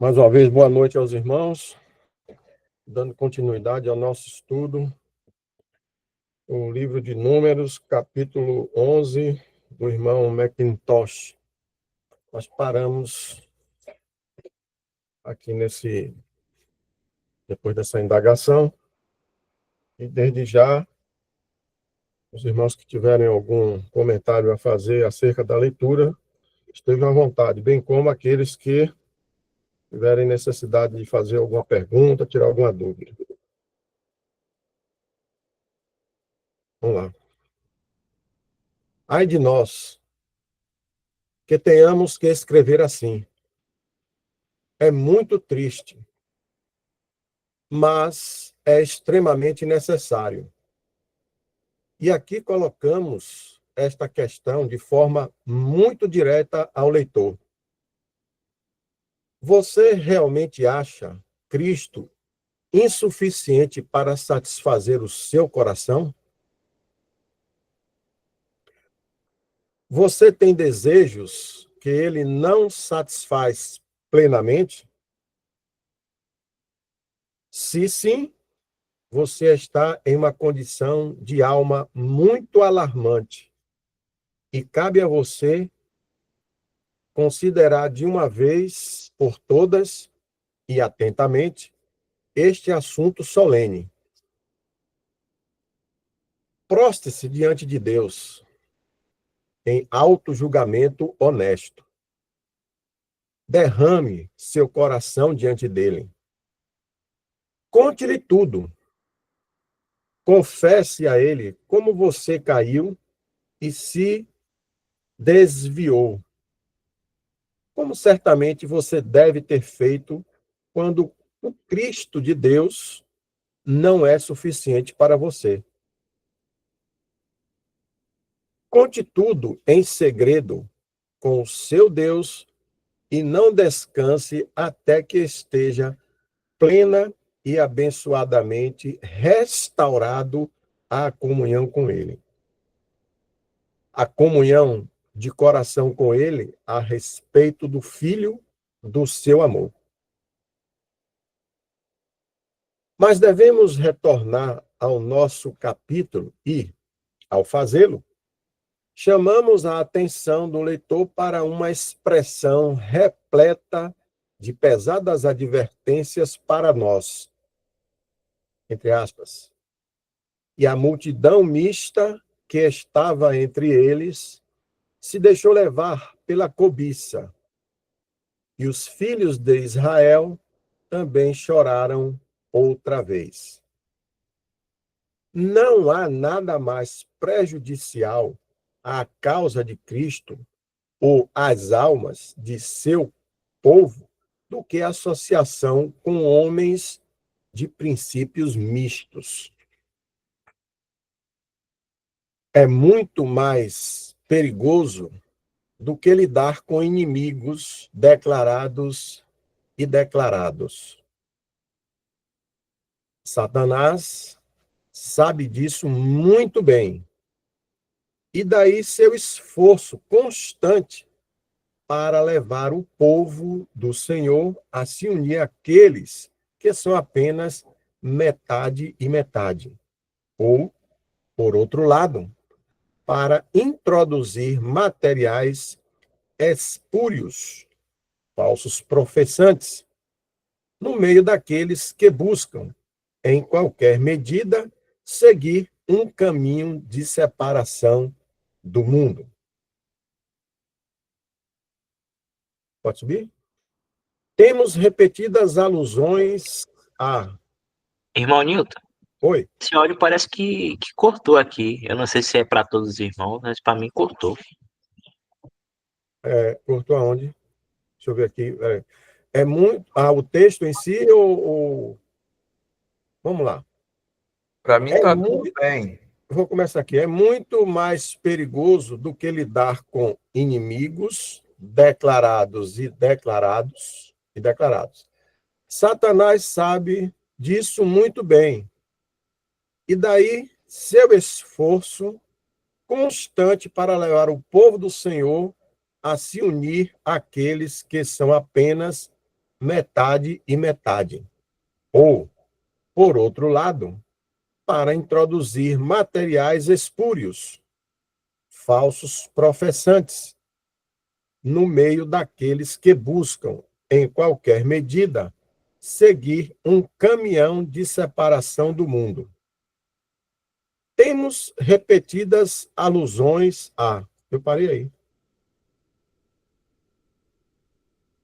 Mais uma vez, boa noite aos irmãos, dando continuidade ao nosso estudo, o livro de Números, capítulo 11, do irmão Mackintosh. Nós paramos aqui depois dessa indagação, e desde já, os irmãos que tiverem algum comentário a fazer acerca da leitura, estejam à vontade, bem como aqueles que tiverem necessidade de fazer alguma pergunta, tirar alguma dúvida. Vamos lá. Ai de nós, que tenhamos que escrever assim. É muito triste, mas é extremamente necessário. E aqui colocamos esta questão de forma muito direta ao leitor. Você realmente acha Cristo insuficiente para satisfazer o seu coração? Você tem desejos que ele não satisfaz plenamente? Se sim, você está em uma condição de alma muito alarmante. E cabe a você considerar de uma vez por todas e atentamente este assunto solene. Proste-se diante de Deus em auto-julgamento honesto. Derrame seu coração diante dele. Conte-lhe tudo. Confesse a ele como você caiu e se desviou, como certamente você deve ter feito quando o Cristo de Deus não é suficiente para você. Conte tudo em segredo com o seu Deus e não descanse até que esteja plena e abençoadamente restaurado a comunhão com Ele. A comunhão de coração com Ele a respeito do Filho do seu amor. Mas devemos retornar ao nosso capítulo e, ao fazê-lo, chamamos a atenção do leitor para uma expressão repleta de pesadas advertências para nós, entre aspas. E a multidão mista que estava entre eles se deixou levar pela cobiça. E os filhos de Israel também choraram outra vez. Não há nada mais prejudicial à causa de Cristo ou às almas de seu povo do que a associação com homens de princípios mistos. É muito mais perigoso do que lidar com inimigos declarados e declarados. Satanás sabe disso muito bem. E daí seu esforço constante para levar o povo do Senhor a se unir àqueles que são apenas metade e metade. Ou, por outro lado, para introduzir materiais espúrios, falsos professantes, no meio daqueles que buscam, em qualquer medida, seguir um caminho de separação do mundo. Pode subir? Temos repetidas alusões a... Irmão Nilton, Oi? esse áudio parece que cortou aqui. Eu não sei se é para todos os irmãos, mas para mim cortou. Cortou aonde? Deixa eu ver aqui. É muito... o texto em si ou... Vamos lá. Para mim está tudo bem. Vou começar aqui. É muito mais perigoso do que lidar com inimigos declarados e declarados. Satanás sabe disso muito bem. E daí, seu esforço constante para levar o povo do Senhor a se unir àqueles que são apenas metade e metade. Ou, por outro lado, para introduzir materiais espúrios, falsos professantes, no meio daqueles que buscam, em qualquer medida, seguir um caminhão de separação do mundo. Temos repetidas alusões a... Eu parei aí.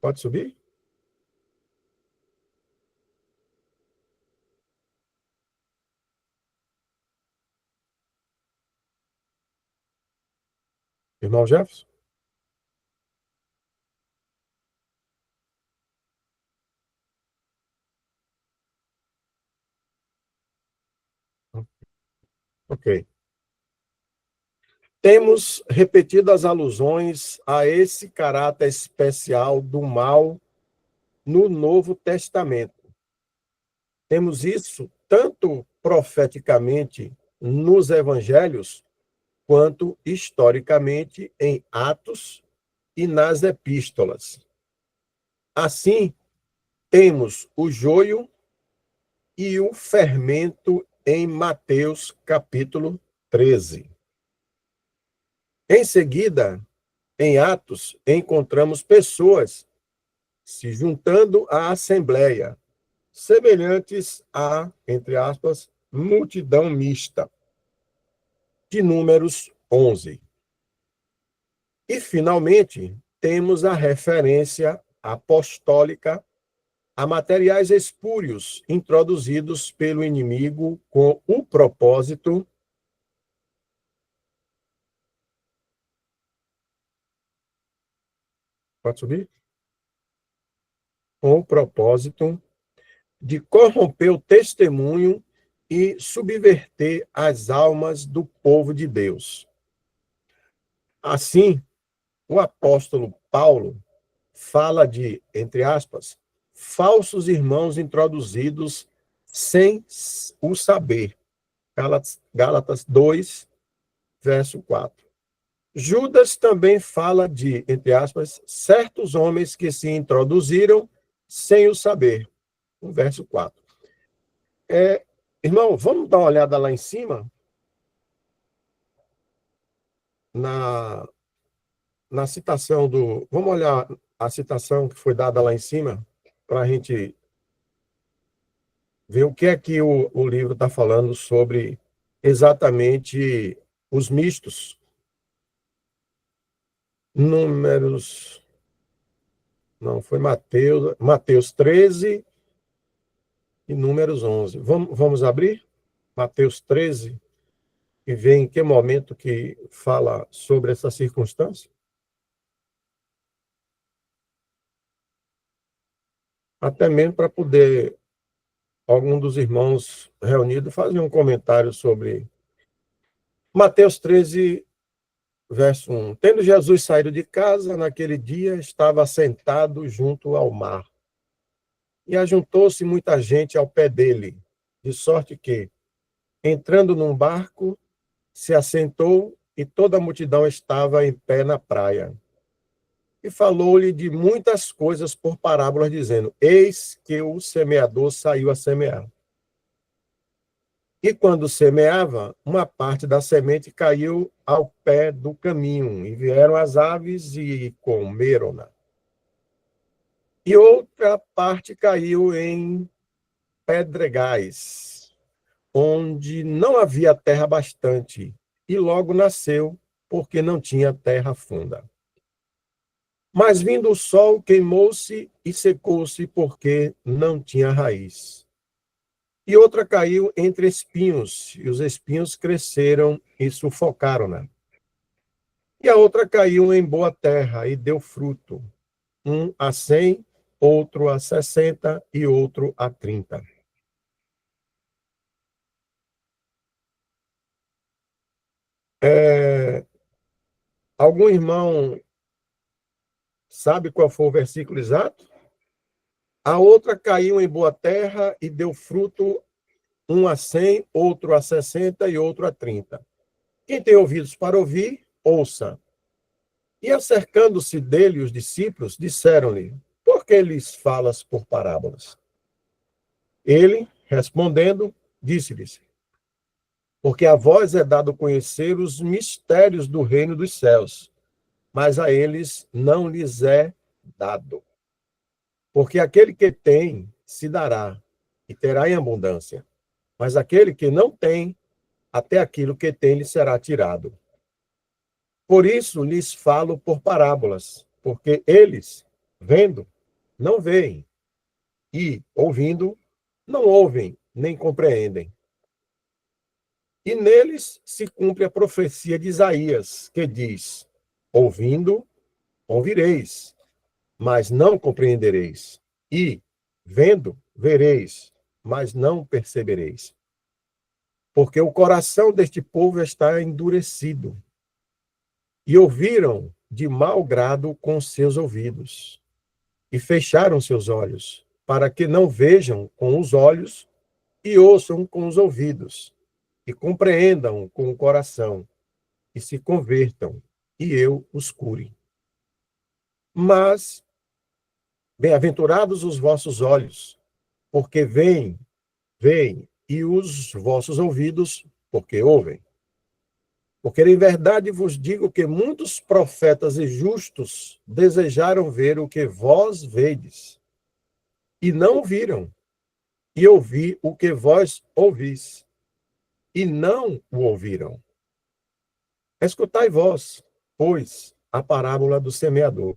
Pode subir? Irmão Jefferson? Ok. Temos repetidas alusões a esse caráter especial do mal no Novo Testamento. Temos isso tanto profeticamente nos evangelhos, quanto historicamente em Atos e nas epístolas. Assim, temos o joio e o fermento em Mateus capítulo 13. Em seguida, em Atos, encontramos pessoas se juntando à assembleia, semelhantes a, entre aspas, multidão mista, de Números 11. E, finalmente, temos a referência apostólica a materiais espúrios introduzidos pelo inimigo com o propósito... Pode subir? Com o propósito de corromper o testemunho e subverter as almas do povo de Deus. Assim, o apóstolo Paulo fala de, entre aspas, falsos irmãos introduzidos sem o saber. Gálatas 2, verso 4. Judas também fala de, entre aspas, certos homens que se introduziram sem o saber. O verso 4. Irmão, vamos dar uma olhada lá em cima? Na citação do... Vamos olhar a citação que foi dada lá em cima, para a gente ver o que é que o livro está falando sobre exatamente os mistos. Números... Não, foi Mateus 13 e Números 11. Vamos abrir? Mateus 13 e ver em que momento que fala sobre essa circunstância? Até mesmo para poder algum dos irmãos reunidos fazer um comentário sobre Mateus 13, verso 1. Tendo Jesus saído de casa, naquele dia estava sentado junto ao mar. E ajuntou-se muita gente ao pé dele, de sorte que, entrando num barco, se assentou e toda a multidão estava em pé na praia. E falou-lhe de muitas coisas por parábolas, dizendo: Eis que o semeador saiu a semear. E quando semeava, uma parte da semente caiu ao pé do caminho, e vieram as aves e comeram-na. E outra parte caiu em pedregais, onde não havia terra bastante, e logo nasceu, porque não tinha terra funda. Mas vindo o sol, queimou-se e secou-se, porque não tinha raiz. E outra caiu entre espinhos, e os espinhos cresceram e sufocaram-na. E a outra caiu em boa terra e deu fruto, um a 100, outro a 60 e outro a 30. Algum irmão sabe qual foi o versículo exato? A outra caiu em boa terra e deu fruto, um a 100, outro a 60 e outro a 30. Quem tem ouvidos para ouvir, ouça. E acercando-se dele os discípulos, disseram-lhe: Por que lhes falas por parábolas? Ele, respondendo, disse-lhes: porque a vós é dado conhecer os mistérios do reino dos céus, mas a eles não lhes é dado. Porque aquele que tem, se dará, e terá em abundância. Mas aquele que não tem, até aquilo que tem lhe será tirado. Por isso lhes falo por parábolas, porque eles, vendo, não veem, e, ouvindo, não ouvem, nem compreendem. E neles se cumpre a profecia de Isaías, que diz: ouvindo, ouvireis, mas não compreendereis. E, vendo, vereis, mas não percebereis. Porque o coração deste povo está endurecido, e ouviram de mau grado com seus ouvidos, e fecharam seus olhos, para que não vejam com os olhos, e ouçam com os ouvidos, e compreendam com o coração, e se convertam, e eu os cure. Mas, bem-aventurados os vossos olhos, porque veem, e os vossos ouvidos, porque ouvem. Porque em verdade vos digo que muitos profetas e justos desejaram ver o que vós vedes, e não viram, e ouvir o que vós ouvis, e não o ouviram. Escutai vós, pois, a parábola do semeador.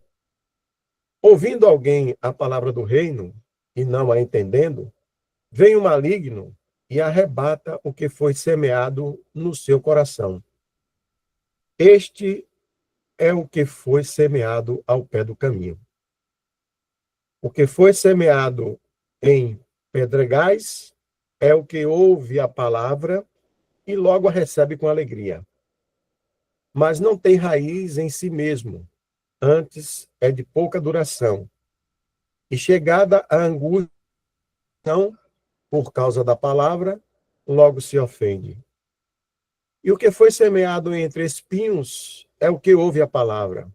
Ouvindo alguém a palavra do reino, e não a entendendo, vem o maligno e arrebata o que foi semeado no seu coração. Este é o que foi semeado ao pé do caminho. O que foi semeado em pedregais é o que ouve a palavra e logo a recebe com alegria. Mas não tem raiz em si mesmo, antes é de pouca duração. E chegada a angústia, por causa da palavra, logo se ofende. E o que foi semeado entre espinhos é o que ouve a palavra.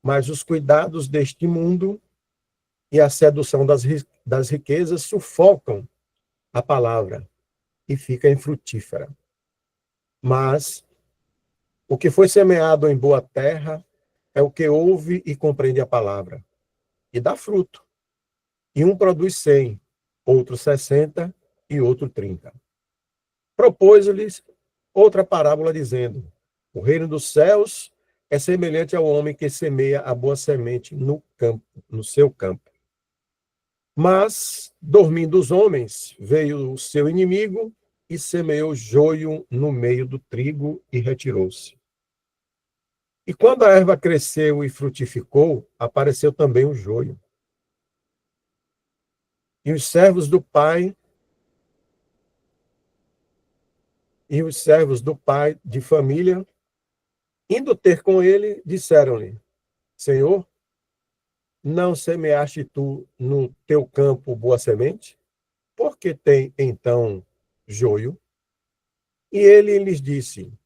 Mas os cuidados deste mundo e a sedução das riquezas sufocam a palavra e fica infrutífera. Mas o que foi semeado em boa terra é o que ouve e compreende a palavra, e dá fruto. E um produz 100, outro 60 e outro 30. Propôs-lhes outra parábola, dizendo: o reino dos céus é semelhante ao homem que semeia a boa semente no campo, no seu campo. Mas, dormindo os homens, veio o seu inimigo e semeou joio no meio do trigo e retirou-se. E quando a erva cresceu e frutificou, apareceu também o joio. E os servos do pai de família, indo ter com ele, disseram-lhe: Senhor, não semeaste tu no teu campo boa semente? Por que tem então joio? E ele lhes disse: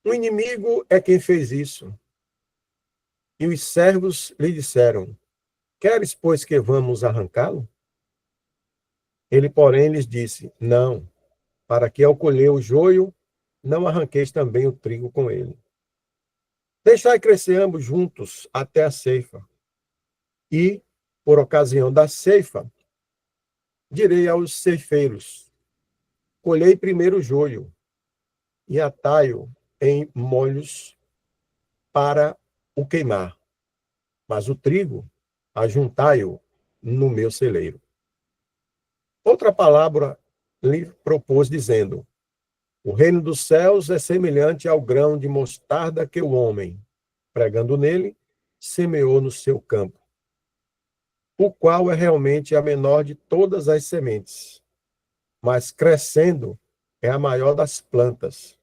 o inimigo é quem fez isso. E os servos lhe disseram: queres, pois, que vamos arrancá-lo? Ele, porém, lhes disse: não, para que ao colher o joio, não arranqueis também o trigo com ele. Deixai crescer ambos juntos até a ceifa. E, por ocasião da ceifa, direi aos ceifeiros: colhei primeiro o joio, e atai-o em molhos para o queimar, mas o trigo ajuntai-o no meu celeiro. Outra palavra lhe propôs, dizendo: o reino dos céus é semelhante ao grão de mostarda que o homem, pregando nele, semeou no seu campo, o qual é realmente a menor de todas as sementes, mas crescendo é a maior das plantas,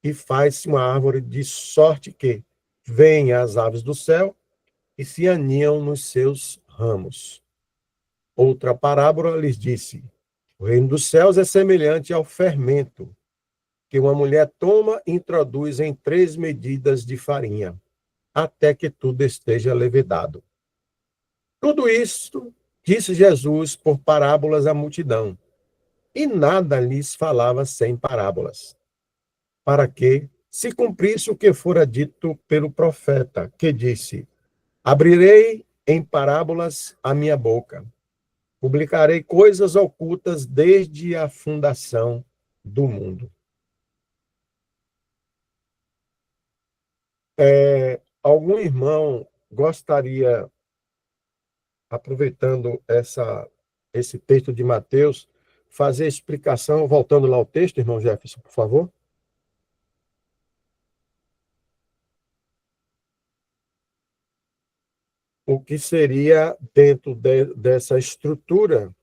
e faz-se uma árvore de sorte que vêm as aves do céu e se aninham nos seus ramos. Outra parábola lhes disse: o reino dos céus é semelhante ao fermento que uma mulher toma e introduz em 3 medidas de farinha, até que tudo esteja levedado. Tudo isso disse Jesus por parábolas à multidão, e nada lhes falava sem parábolas, para que se cumprisse o que fora dito pelo profeta, que disse: abrirei em parábolas a minha boca, publicarei coisas ocultas desde a fundação do mundo. Algum irmão gostaria, aproveitando esse texto de Mateus, fazer a explicação, voltando lá ao texto, irmão Jefferson, por favor? O que seria, dentro dessa estrutura,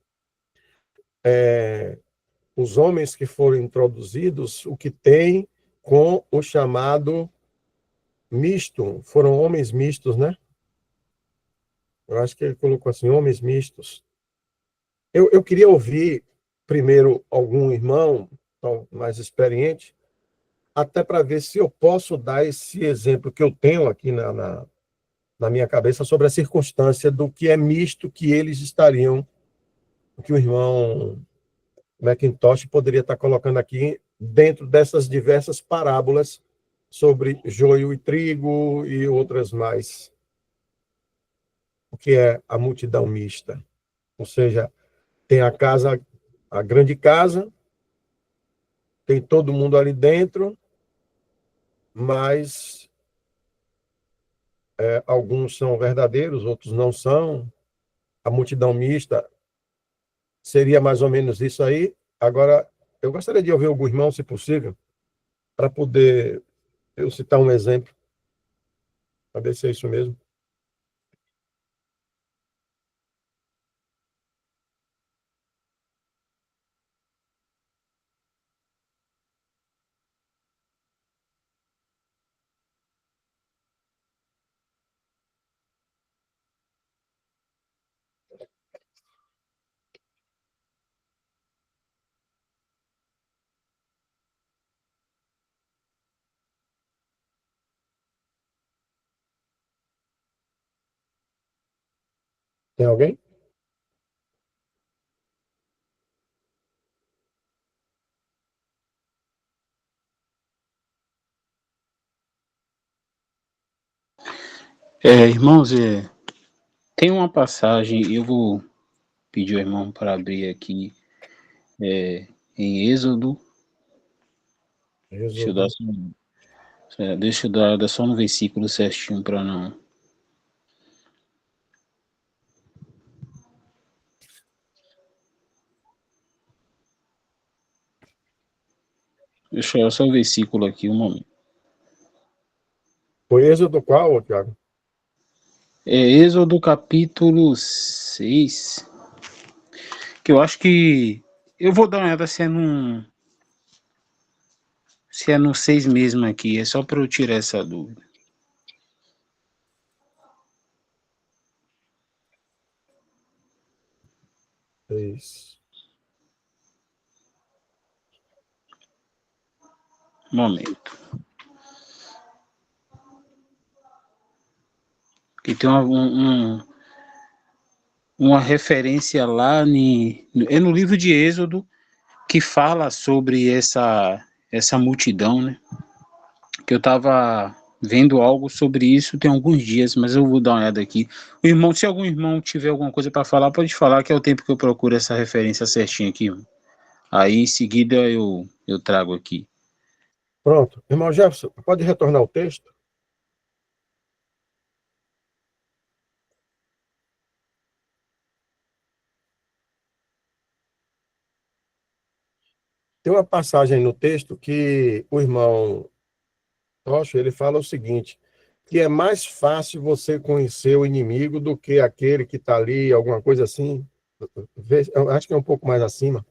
os homens que foram introduzidos, o que tem com o chamado misto, foram homens mistos, né? Eu acho que ele colocou assim, homens mistos. Eu queria ouvir primeiro algum irmão mais experiente, até para ver se eu posso dar esse exemplo que eu tenho aqui na minha cabeça sobre a circunstância do que é misto que eles estariam, que o irmão Macintosh poderia estar colocando aqui dentro dessas diversas parábolas sobre joio e trigo e outras mais. O que é a multidão mista? Ou seja, tem a casa, a grande casa, tem todo mundo ali dentro, mas alguns são verdadeiros, outros não são. A multidão mista seria mais ou menos isso aí. Agora, eu gostaria de ouvir algum irmão, se possível, para poder eu citar um exemplo, para ver se é isso mesmo. Tem alguém? Irmãos, tem uma passagem, eu vou pedir ao irmão para abrir aqui em Êxodo. Deixa eu dar dar só no versículo certinho para não. Deixa eu só o versículo aqui, um momento. Foi Êxodo qual, Tiago? Êxodo capítulo 6. Que eu acho que. Eu vou dar uma olhada se é no 6 mesmo aqui. É só para eu tirar essa dúvida. Isso. Momento. Que tem uma referência lá no livro de Êxodo que fala sobre essa multidão, né? Que eu estava vendo algo sobre isso tem alguns dias, mas eu vou dar uma olhada aqui. O irmão, se algum irmão tiver alguma coisa para falar, pode falar, que é o tempo que eu procuro essa referência certinha aqui. Aí em seguida eu trago aqui. Pronto. Irmão Jefferson, pode retornar o texto? Tem uma passagem no texto que o irmão Tocha, ele fala o seguinte, que é mais fácil você conhecer o inimigo do que aquele que está ali, alguma coisa assim. Eu acho que é um pouco mais acima.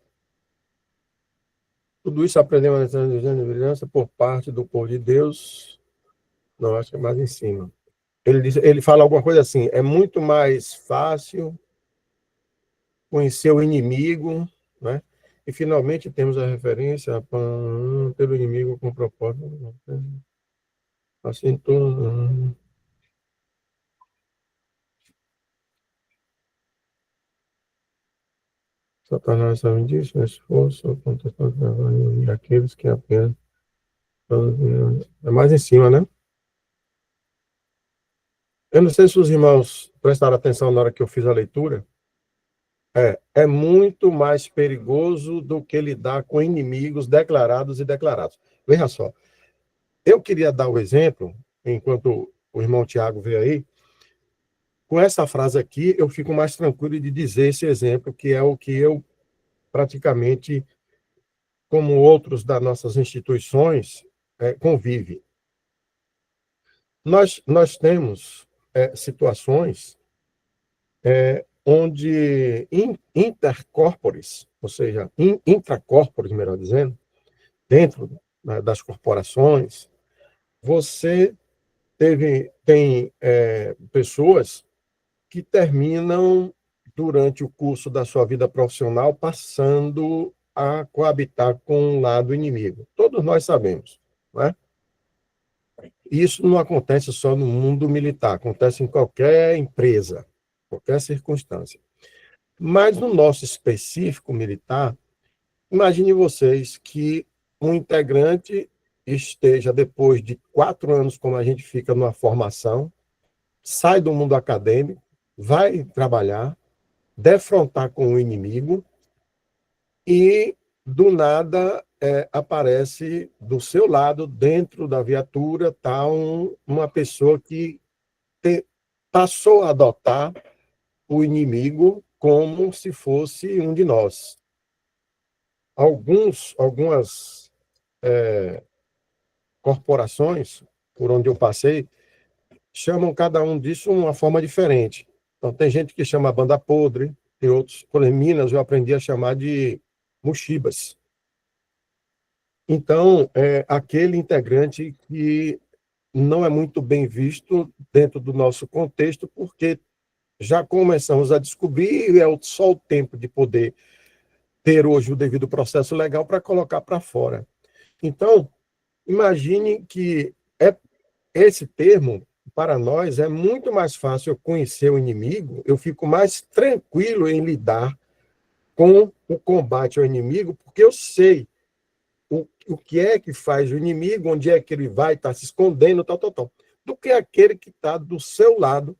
Tudo isso aprendemos na brilhança por parte do povo de Deus. Não, acho que é mais em cima. Ele fala alguma coisa assim, é muito mais fácil conhecer o inimigo, né? E finalmente temos a referência pelo inimigo com propósito. Assim, tudo. Satanás sabe disso, o esforço contra e aqueles que apenas. É mais em cima, né? Eu não sei se os irmãos prestaram atenção na hora que eu fiz a leitura. É muito mais perigoso do que lidar com inimigos declarados e declarados. Veja só, eu queria dar o exemplo, enquanto o irmão Tiago veio aí, com essa frase aqui, eu fico mais tranquilo de dizer esse exemplo, que é o que eu praticamente, como outros das nossas instituições, convive. Nós temos situações onde intercorpores, ou seja, intracorpores, melhor dizendo, dentro, né, das corporações, você tem pessoas que terminam, durante o curso da sua vida profissional, passando a coabitar com o lado inimigo. Todos nós sabemos, não é? Isso não acontece só no mundo militar, acontece em qualquer empresa, qualquer circunstância. Mas no nosso específico militar, imagine vocês que um integrante esteja, depois de 4 anos, como a gente fica numa formação, sai do mundo acadêmico, vai trabalhar, defrontar com o inimigo e, do nada, aparece do seu lado, dentro da viatura, tá uma pessoa que passou a adotar o inimigo como se fosse um de nós. Algumas corporações, por onde eu passei, chamam cada um disso de uma forma diferente. Então, tem gente que chama banda podre, tem outros, por exemplo, em Minas, eu aprendi a chamar de mochibas. Então, aquele integrante que não é muito bem visto dentro do nosso contexto, porque já começamos a descobrir, e só o tempo de poder ter hoje o devido processo legal para colocar para fora. Então, imagine que esse termo, para nós, é muito mais fácil eu conhecer o inimigo, eu fico mais tranquilo em lidar com o combate ao inimigo, porque eu sei o que é que faz o inimigo, onde é que ele vai estar se escondendo, tal, do que aquele que está do seu lado,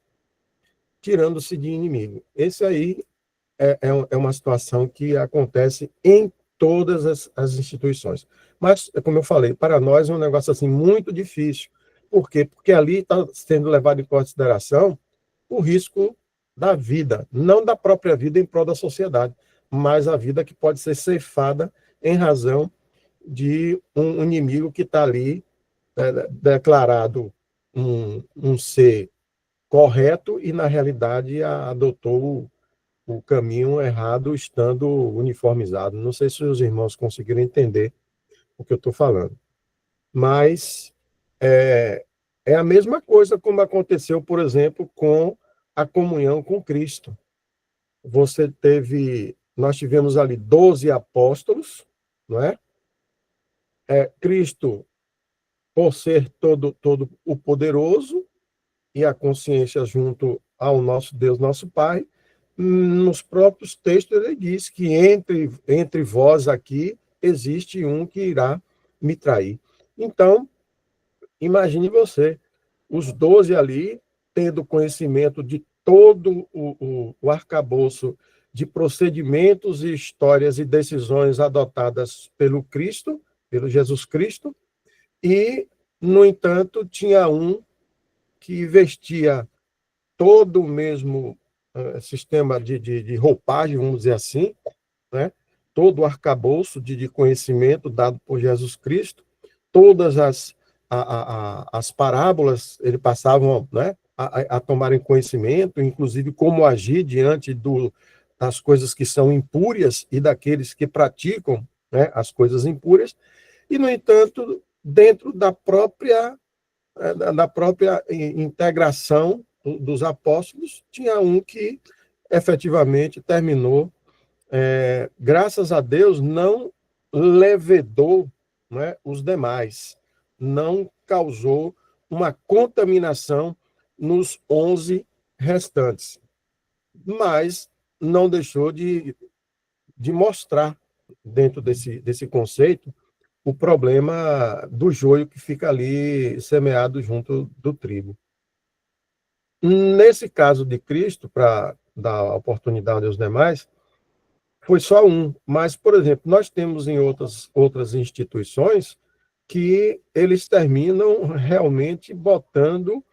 tirando-se de inimigo. Esse aí é uma situação que acontece em todas as instituições. Mas, como eu falei, para nós é um negócio assim muito difícil. Por quê? Porque ali está sendo levado em consideração o risco da vida, não da própria vida em prol da sociedade, mas a vida que pode ser ceifada em razão de um inimigo que está ali declarado um ser correto e, na realidade, adotou o caminho errado estando uniformizado. Não sei se os irmãos conseguiram entender o que eu estou falando. Mas é a mesma coisa como aconteceu, por exemplo, com a comunhão com Cristo. Nós tivemos ali 12 apóstolos, não é? Cristo, por ser todo o poderoso e a consciência junto ao nosso Deus, nosso Pai, nos próprios textos ele diz que entre vós aqui existe um que irá me trair. Então, imagine você, os 12 ali, tendo conhecimento de todo o arcabouço de procedimentos e histórias e decisões adotadas pelo Cristo, pelo Jesus Cristo, e, no entanto, tinha um que vestia todo o mesmo sistema de roupagem, vamos dizer assim, né? Todo o arcabouço de conhecimento dado por Jesus Cristo, todas as parábolas ele passavam, né, a tomarem conhecimento, inclusive como agir diante das coisas que são impúrias e daqueles que praticam, né, as coisas impúrias, e, no entanto, dentro da própria integração dos apóstolos, tinha um que efetivamente terminou, graças a Deus, não levedou, né, os demais, não causou uma contaminação nos 11 restantes, mas não deixou de de mostrar, dentro desse conceito, o problema do joio que fica ali semeado junto do trigo. Nesse caso de Cristo, para dar oportunidade aos demais, foi só um. Mas, por exemplo, nós temos em outras instituições que eles terminam realmente botando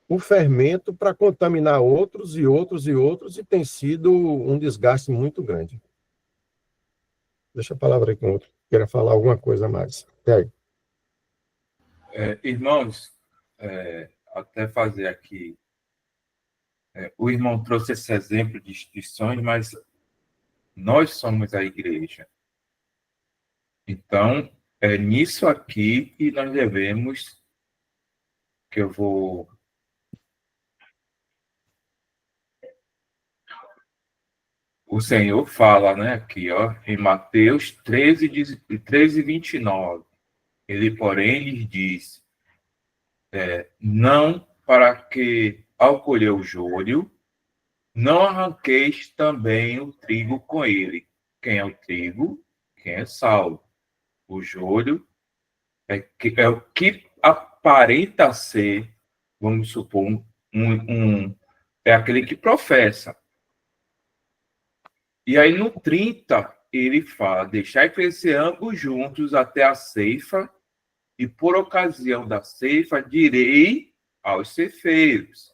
o fermento para contaminar outros e outros e outros, e tem sido um desgaste muito grande. Deixa a palavra aí com outro. Queira falar alguma coisa a mais. E aí? Irmãos, até fazer aqui. O irmão trouxe esse exemplo de instituições, mas nós somos a igreja. Então, é nisso aqui que nós devemos, que eu vou... O Senhor fala, né, aqui, ó, em Mateus 13, 29. Ele, porém, lhes disse, não para que, ao colher o joio, não arranqueis também o trigo com ele. Quem é o trigo? Quem é Saulo. O joio é o que aparenta ser, vamos supor, é aquele que professa. E aí no 30, ele fala, deixai crescer ambos juntos até a ceifa, e por ocasião da ceifa direi aos ceifeiros,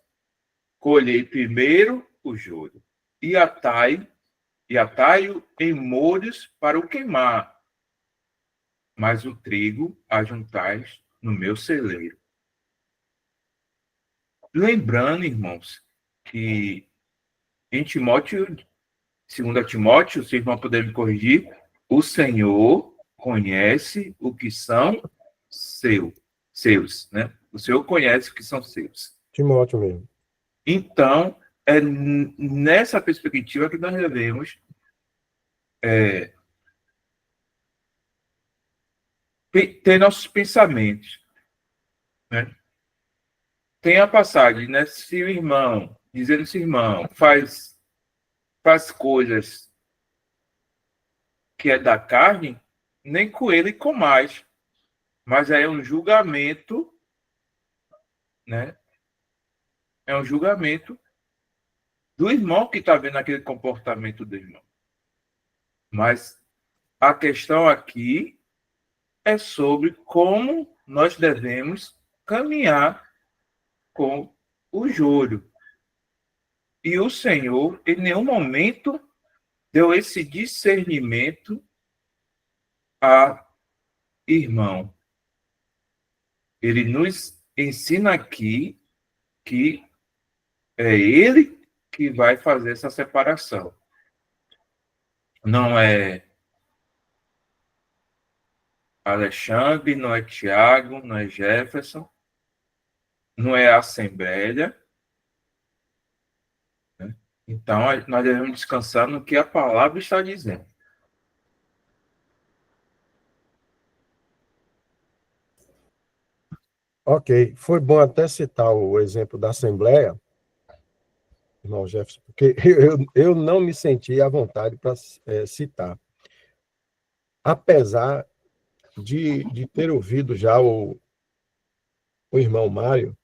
colhei primeiro o joio, e atai-o em molhos para o queimar, mas o trigo ajuntais no meu celeiro. Lembrando, irmãos, que em Timóteo, 2 Timóteo, se irmão puder me corrigir, o Senhor conhece o que são seus, né? O Senhor conhece o que são seus. Timóteo mesmo. Então, é nessa perspectiva que nós devemos ter nossos pensamentos, né? Tem a passagem, né? Se o irmão, dizendo se o irmão faz coisas que é da carne, nem com ele comais. Mas aí é um julgamento, né? É um julgamento do irmão que está vendo aquele comportamento do irmão. Mas a questão aqui é sobre como nós devemos caminhar com o joio. E o Senhor, em nenhum momento, deu esse discernimento a irmão. Ele nos ensina aqui que é ele que vai fazer essa separação. Não é Alexandre, não é Tiago, não é Jefferson, não é a Assembleia. Né? Então, nós devemos descansar no que a palavra está dizendo. Ok, foi bom até citar o exemplo da Assembleia, irmão Jefferson, porque eu não me senti à vontade para citar. Apesar de ter ouvido já o irmão Mário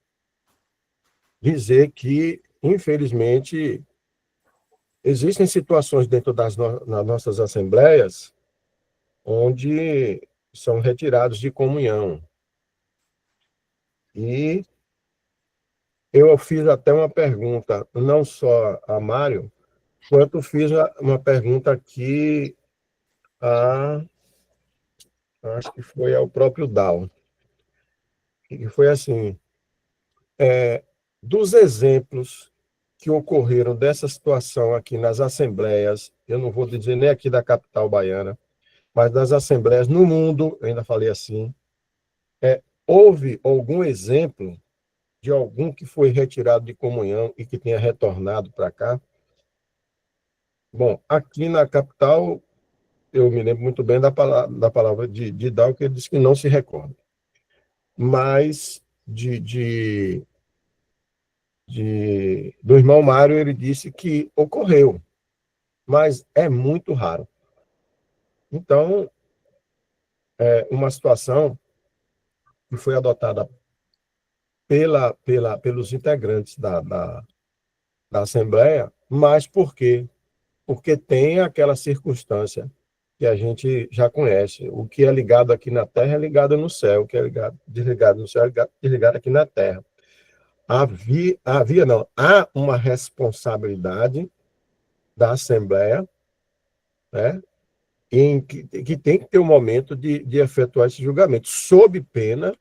dizer que, infelizmente, existem situações dentro das nossas assembleias onde são retirados de comunhão. E eu fiz até uma pergunta, não só a Mário, quanto fiz uma pergunta aqui acho que foi ao próprio Dal. E foi assim, dos exemplos que ocorreram dessa situação aqui nas assembleias, eu não vou dizer nem aqui da capital baiana, mas das assembleias no mundo, eu ainda falei assim, houve algum exemplo de algum que foi retirado de comunhão e que tenha retornado para cá? Bom, aqui na capital, eu me lembro muito bem da palavra de Dal, que ele disse que não se recorda. Mas do irmão Mário, ele disse que ocorreu, mas é muito raro. Então, é uma situação que foi adotada pelos integrantes da Assembleia, mas por quê? Porque tem aquela circunstância que a gente já conhece. O que é ligado aqui na Terra é ligado no céu, o que é desligado no céu é desligado aqui na Terra. Não, há uma responsabilidade da Assembleia, né, que tem que ter um momento de efetuar esse julgamento, sob pena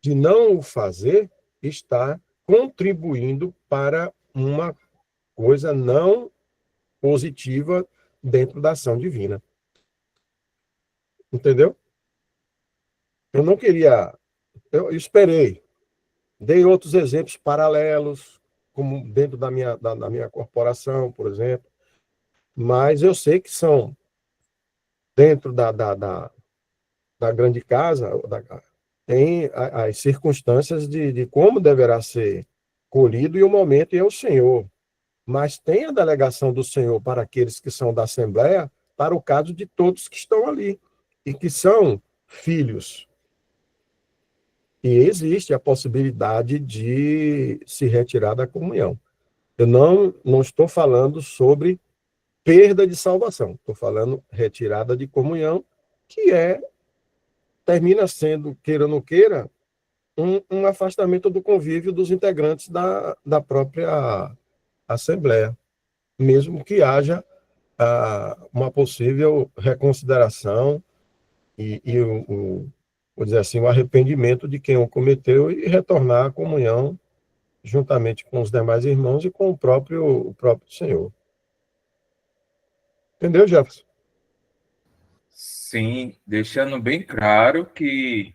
de não o fazer, estar contribuindo para uma coisa não positiva dentro da ação divina. Entendeu? Eu não queria, eu esperei, dei outros exemplos paralelos, como dentro da minha corporação, por exemplo, mas eu sei que são dentro da grande casa, tem as circunstâncias de como deverá ser colhido e o momento, e é o Senhor. Mas tem a delegação do Senhor para aqueles que são da Assembleia, para o caso de todos que estão ali e que são filhos. E existe a possibilidade de se retirar da comunhão. Eu não estou falando sobre perda de salvação, estou falando retirada de comunhão, que termina sendo, queira ou não queira, um afastamento do convívio dos integrantes da própria Assembleia, mesmo que haja uma possível reconsideração vou dizer assim, o arrependimento de quem o cometeu e retornar à comunhão juntamente com os demais irmãos e com o próprio Senhor. Entendeu, Jefferson? Sim, deixando bem claro que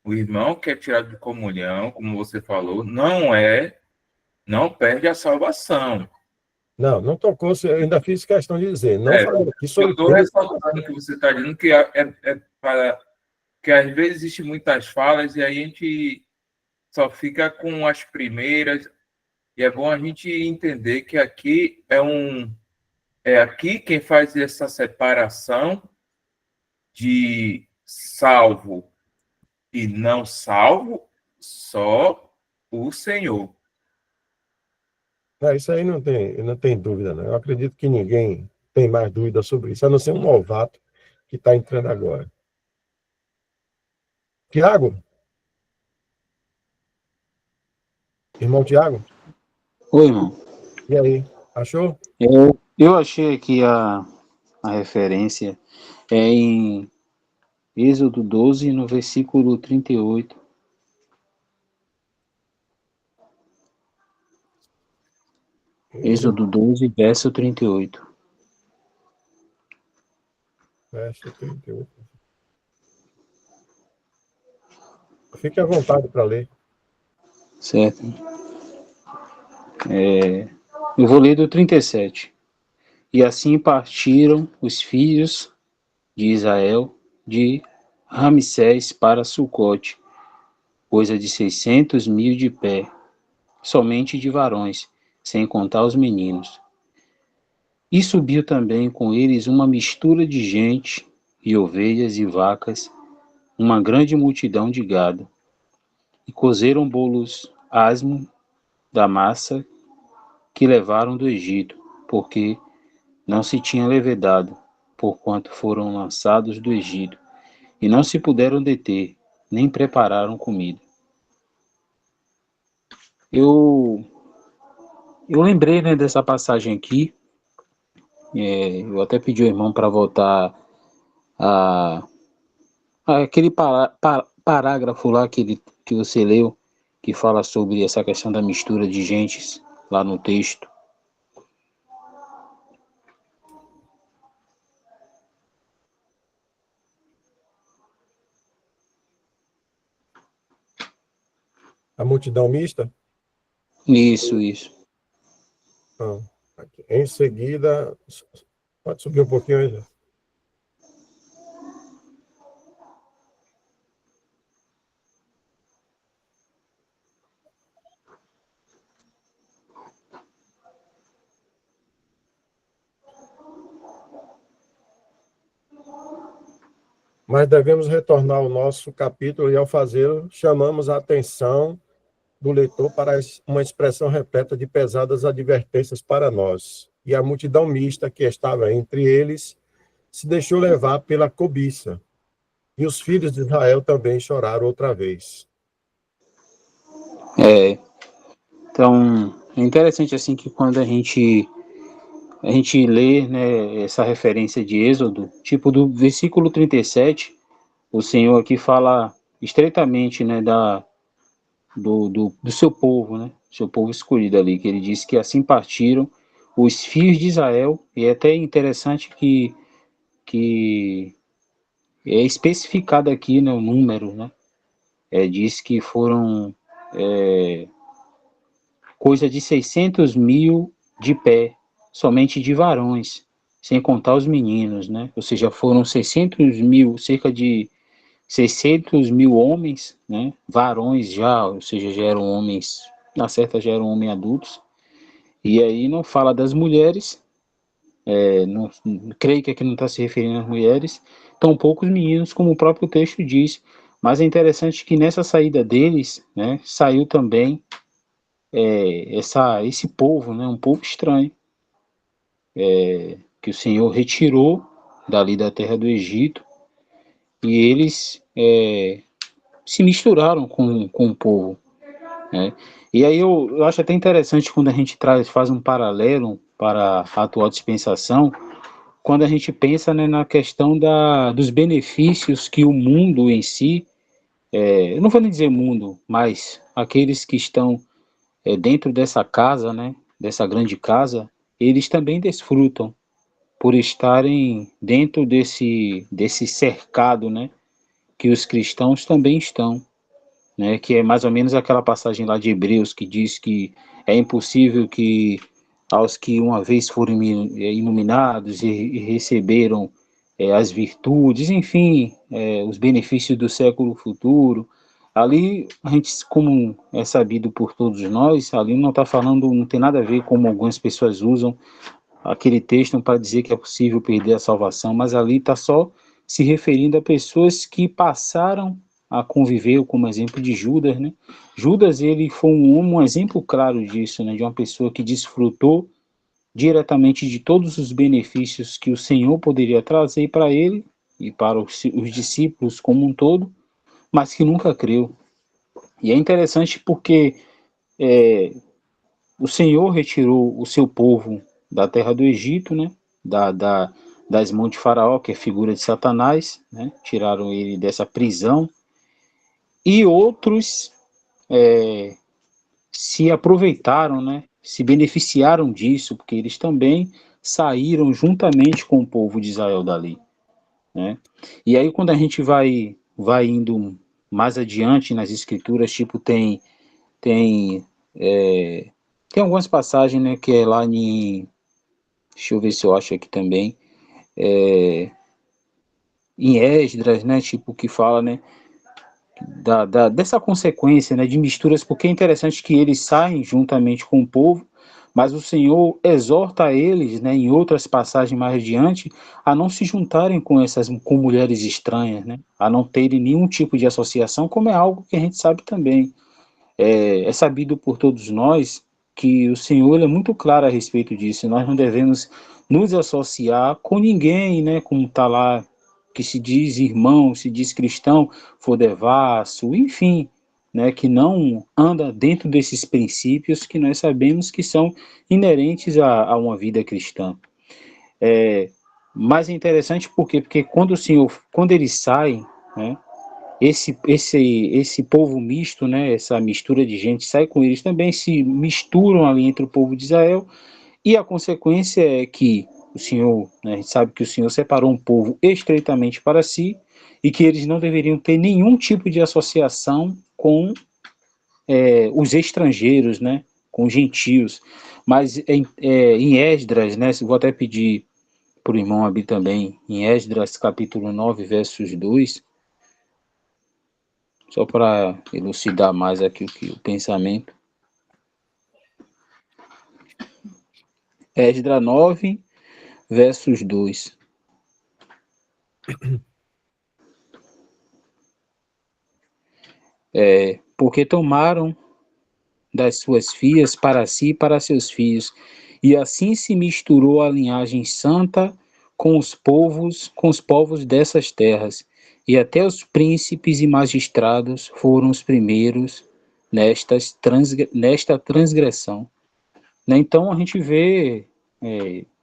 o irmão que é tirado de comunhão, como você falou, não perde a salvação. Não tocou, eu ainda fiz questão de dizer, não É, falando aqui eu sobre estou ressaltando que você está dizendo que que às vezes existem muitas falas e aí a gente só fica com as primeiras, e é bom a gente entender que aqui é aqui quem faz essa separação de salvo e não salvo, só o Senhor. Isso aí não tem dúvida, não. Eu acredito que ninguém tem mais dúvida sobre isso, a não ser um novato que está entrando agora. Tiago, irmão Tiago, Oi, irmão. e aí? Achou? Eu achei aqui a referência, é em Êxodo 12, no versículo 38. Êxodo 12, verso 38. Verso 38. Fique à vontade para ler. Certo? Eu vou ler do 37. E assim partiram os filhos de Israel de Ramsés para Sucote, coisa de 600.000 de pé, somente de varões, sem contar os meninos. E subiu também com eles uma mistura de gente, e ovelhas e vacas, uma grande multidão de gado. E cozeram bolos asmo da massa que levaram do Egito, porque não se tinha levedado, porquanto foram lançados do Egito, e não se puderam deter, nem prepararam comida. Eu, eu lembrei, né, dessa passagem aqui, eu até pedi ao irmão para voltar a, aquele parágrafo lá que você leu, que fala sobre essa questão da mistura de gentes lá no texto. A multidão mista? Isso. Não. Aqui. Em seguida, pode subir um pouquinho aí, já. mas devemos retornar ao nosso capítulo e, ao fazê-lo, chamamos a atenção do leitor para uma expressão repleta de pesadas advertências para nós. E a multidão mista que estava entre eles se deixou levar pela cobiça. E os filhos de Israel também choraram outra vez. Então, é interessante assim que quando a gente lê, né, essa referência de Êxodo, tipo do versículo 37, o Senhor aqui fala estreitamente, né, do seu povo, né, seu povo escolhido ali, que ele diz que assim partiram os filhos de Israel, e é até interessante que é especificado aqui, né, o número, né, diz que foram coisa de 600 mil de pé, somente de varões, sem contar os meninos, né? Ou seja, foram 600 mil, cerca de 600 mil homens, né? Varões já, ou seja, já eram homens, na certa já eram homens adultos. E aí não fala das mulheres, não, creio que aqui não está se referindo às mulheres, tão poucos meninos, como o próprio texto diz. Mas é interessante que nessa saída deles, né, saiu também esse povo, né, um povo estranho, que o Senhor retirou dali da terra do Egito, e eles se misturaram com o povo, né? E aí eu acho até interessante quando a gente faz um paralelo para a atual dispensação, quando a gente pensa, né, na questão dos benefícios que o mundo em si, eu não vou nem dizer mundo, mas aqueles que estão dentro dessa casa, né, dessa grande casa, eles também desfrutam por estarem dentro desse cercado, né, que os cristãos também estão, né, que é mais ou menos aquela passagem lá de Hebreus que diz que é impossível que aos que uma vez foram iluminados e receberam as virtudes, enfim, os benefícios do século futuro. Ali, a gente, como é sabido por todos nós, ali não está falando, não tem nada a ver como algumas pessoas usam aquele texto para dizer que é possível perder a salvação, mas ali está só se referindo a pessoas que passaram a conviver, como exemplo de Judas, né? Judas, ele foi um exemplo claro disso, né? De uma pessoa que desfrutou diretamente de todos os benefícios que o Senhor poderia trazer para ele e para os discípulos como um todo, mas que nunca creu. E é interessante porque o Senhor retirou o seu povo da terra do Egito, né? Das mãos de Faraó, que é figura de Satanás, né? Tiraram ele dessa prisão. E outros se aproveitaram, né? Se beneficiaram disso, porque eles também saíram juntamente com o povo de Israel dali, né? E aí quando a gente vai indo mais adiante nas escrituras, tipo tem tem algumas passagens, né, que é lá em, deixa eu ver se eu acho aqui também, em Esdras, né, tipo que fala, né, dessa consequência, né, de misturas, porque é interessante que eles saem juntamente com o povo, mas o Senhor exorta eles, né, em outras passagens mais adiante, a não se juntarem com mulheres estranhas, né, a não terem nenhum tipo de associação, como é algo que a gente sabe também. É sabido por todos nós que o Senhor é muito claro a respeito disso. Nós não devemos nos associar com ninguém, né, como está lá, que se diz irmão, se diz cristão, for devasso, enfim, né, que não anda dentro desses princípios que nós sabemos que são inerentes a uma vida cristã. Mas é interessante porque quando o Senhor, quando eles saem, né, esse povo misto, né, essa mistura de gente sai com eles também, se misturam ali entre o povo de Israel, e a consequência é que o Senhor, né, a gente sabe que o Senhor separou um povo estreitamente para si, e que eles não deveriam ter nenhum tipo de associação com os estrangeiros, né, com os gentios. Mas em Esdras, né, vou até pedir para o irmão abrir também, em Esdras capítulo 9, versos 2, só para elucidar mais aqui o pensamento. Esdras 9, versos 2. Porque tomaram das suas filhas para si e para seus filhos, e assim se misturou a linhagem santa com os povos dessas terras, e até os príncipes e magistrados foram os primeiros nesta transgressão. Né? Então a gente vê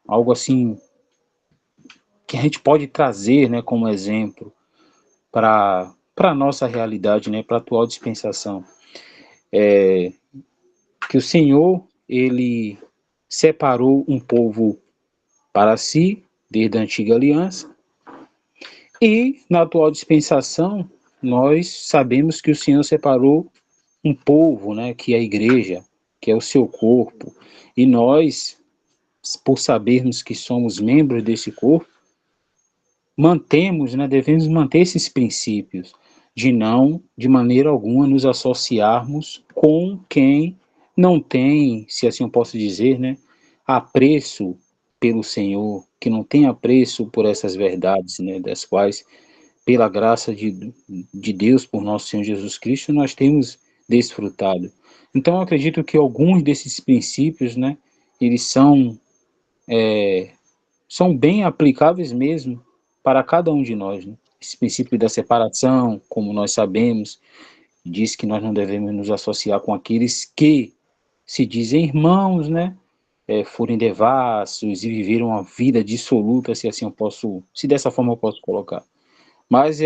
algo assim que a gente pode trazer, né, como exemplo para a nossa realidade, né, para a atual dispensação. Que o Senhor, ele separou um povo para si, desde a antiga aliança, e na atual dispensação, nós sabemos que o Senhor separou um povo, né, que é a igreja, que é o seu corpo, e nós, por sabermos que somos membros desse corpo, devemos manter esses princípios, de não, de maneira alguma, nos associarmos com quem não tem, se assim eu posso dizer, né, apreço pelo Senhor, que não tem apreço por essas verdades, né, das quais, pela graça de Deus, por nosso Senhor Jesus Cristo, nós temos desfrutado. Então, eu acredito que alguns desses princípios, né, eles são bem aplicáveis mesmo para cada um de nós, né? Esse princípio da separação, como nós sabemos, diz que nós não devemos nos associar com aqueles que se dizem irmãos, né? Forem devassos e viveram uma vida dissoluta, se dessa forma eu posso colocar. Mas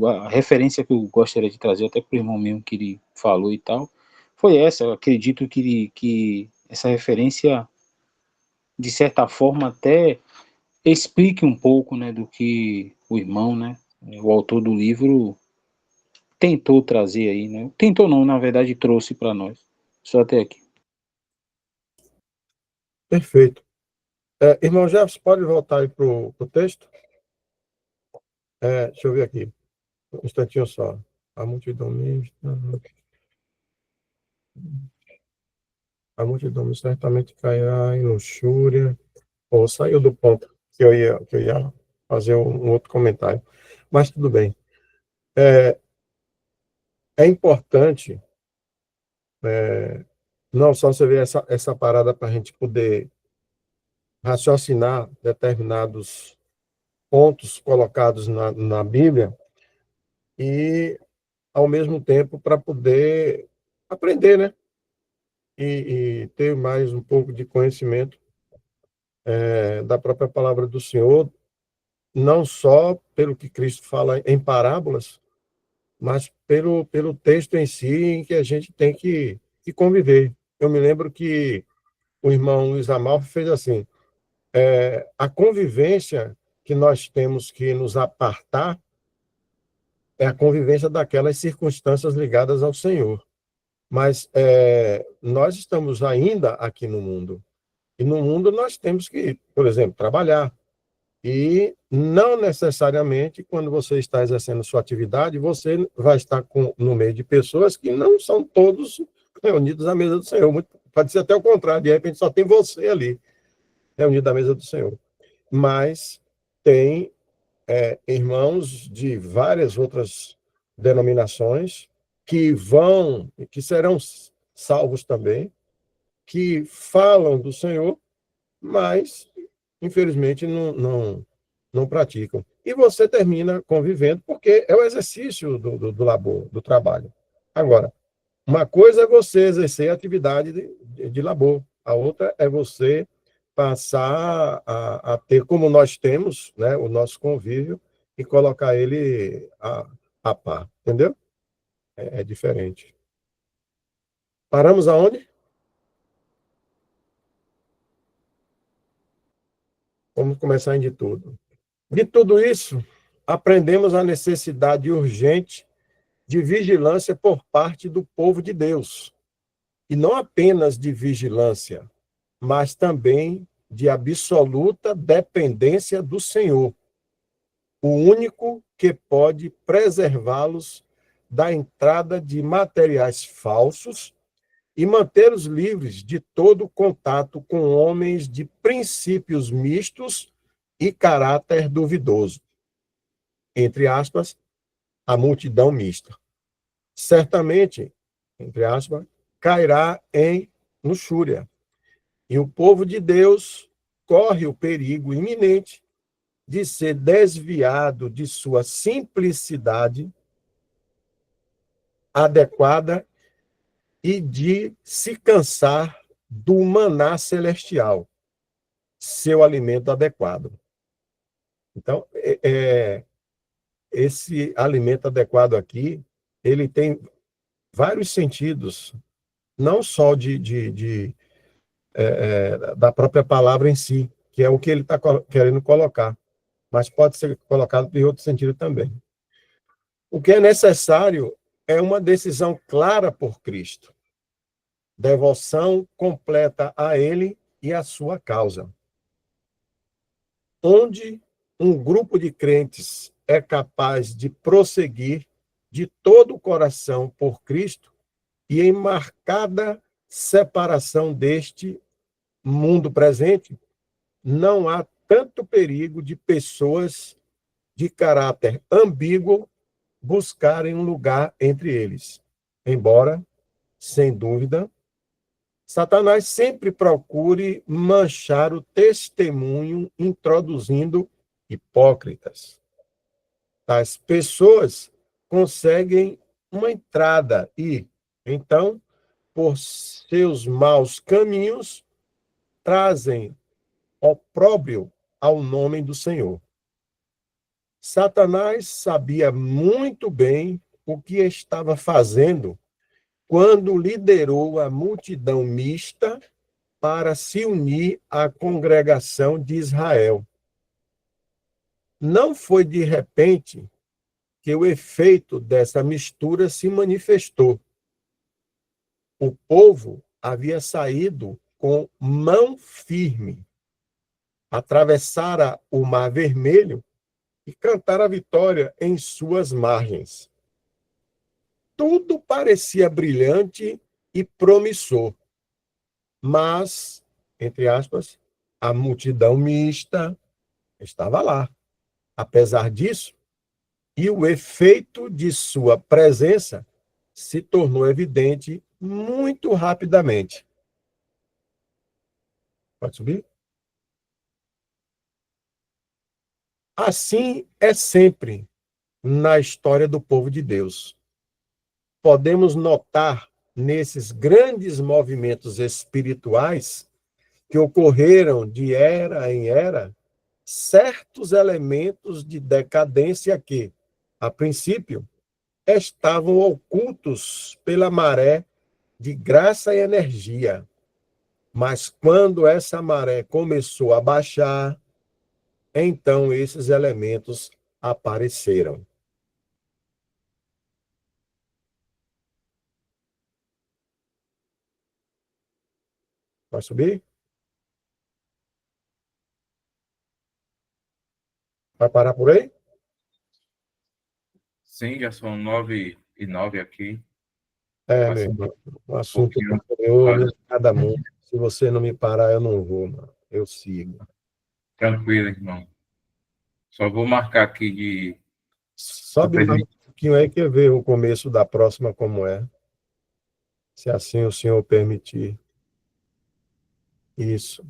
a referência que eu gostaria de trazer, até para o irmão mesmo que ele falou e tal, foi essa. Eu acredito que essa referência, de certa forma, até explique um pouco, né, do que o irmão, né, o autor do livro, tentou trazer aí, né? Tentou não, na verdade trouxe para nós. Só até aqui. Perfeito. Irmão Jefferson, pode voltar aí para o texto? Deixa eu ver aqui. Um instantinho só. A multidão certamente cairá em luxúria. Ou saiu do ponto que eu ia fazer um outro comentário. Mas tudo bem. É importante, não só você ver essa parada para a gente poder raciocinar determinados pontos colocados na Bíblia e, ao mesmo tempo, para poder aprender, né? E ter mais um pouco de conhecimento da própria palavra do Senhor, não só pelo que Cristo fala em parábolas, mas pelo texto em si, em que a gente tem que conviver. Eu me lembro que o irmão Luiz Amalfi fez assim: a convivência que nós temos que nos apartar é a convivência daquelas circunstâncias ligadas ao Senhor. Mas nós estamos ainda aqui no mundo. E no mundo nós temos que, por exemplo, trabalhar. E não necessariamente, quando você está exercendo sua atividade, você vai estar no meio de pessoas que não são todos reunidos à mesa do Senhor. Pode ser até o contrário, de repente só tem você ali, reunido à mesa do Senhor. Mas tem irmãos de várias outras denominações que serão salvos também, que falam do Senhor, mas, infelizmente, não praticam. E você termina convivendo, porque é o exercício do labor, do trabalho. Agora, uma coisa é você exercer a atividade de labor, a outra é você passar a ter, como nós temos, né, o nosso convívio, e colocar ele a par, entendeu? É diferente. Paramos aonde? Vamos começar em de tudo. De tudo isso, aprendemos a necessidade urgente de vigilância por parte do povo de Deus. E não apenas de vigilância, mas também de absoluta dependência do Senhor, o único que pode preservá-los da entrada de materiais falsos e mantê-los livres de todo contato com homens de princípios mistos e caráter duvidoso. Entre aspas, a multidão mista. Certamente, entre aspas, cairá em luxúria. E o povo de Deus corre o perigo iminente de ser desviado de sua simplicidade adequada e de se cansar do maná celestial, seu alimento adequado. Então, esse alimento adequado aqui, ele tem vários sentidos, não só da própria palavra em si, que é o que ele está querendo colocar, mas pode ser colocado em outro sentido também. O que é necessário é uma decisão clara por Cristo, devoção completa a Ele e à sua causa. Onde um grupo de crentes é capaz de prosseguir de todo o coração por Cristo e em marcada separação deste mundo presente, não há tanto perigo de pessoas de caráter ambíguo buscarem um lugar entre eles. Embora, sem dúvida, Satanás sempre procure manchar o testemunho, introduzindo hipócritas. As pessoas conseguem uma entrada e, então, por seus maus caminhos, trazem opróbrio ao nome do Senhor. Satanás sabia muito bem o que estava fazendo quando liderou a multidão mista para se unir à congregação de Israel. Não foi de repente que o efeito dessa mistura se manifestou. O povo havia saído com mão firme, atravessara o Mar Vermelho e cantara a vitória em suas margens. Tudo parecia brilhante e promissor, mas, entre aspas, a multidão mista estava lá. Apesar disso, e o efeito de sua presença se tornou evidente muito rapidamente. Pode subir? Assim é sempre na história do povo de Deus. Podemos notar nesses grandes movimentos espirituais que ocorreram de era em era certos elementos de decadência que, a princípio, estavam ocultos pela maré de graça e energia. Mas quando essa maré começou a baixar, então esses elementos apareceram. Vai subir? Vai parar por aí? Sim, já são 9h09 aqui. Meu irmão, o assunto é Senhor, cada mundo. Se você não me parar, eu não vou, mano. Eu sigo. Tranquilo, irmão. Só vou marcar aqui de... Sobe mais um pouquinho aí que eu vejo o começo da próxima como é. Se assim o Senhor permitir. Isso.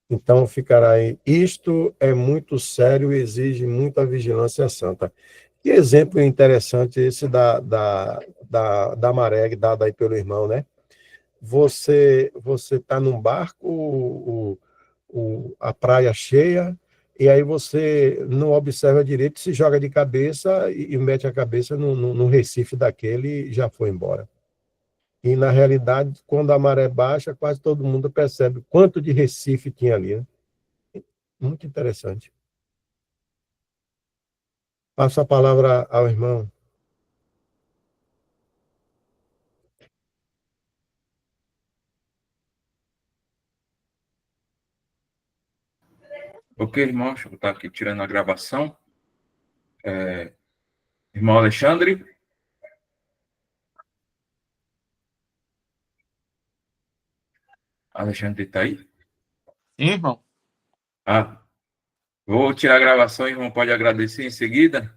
Então ficará aí. Isto é muito sério e exige muita vigilância santa. Que exemplo interessante esse da maré dada aí pelo irmão, né? Você está num barco, a praia cheia, e aí você não observa direito, se joga de cabeça e mete a cabeça no recife daquele e já foi embora. E, na realidade, quando a maré baixa, quase todo mundo percebe quanto de recife tinha ali. Né? Muito interessante. Passo a palavra ao irmão. Ok, irmão, deixa eu estar aqui tirando a gravação. Irmão Alexandre? Alexandre está aí? Sim, irmão. Vou tirar a gravação, irmão. Pode agradecer em seguida?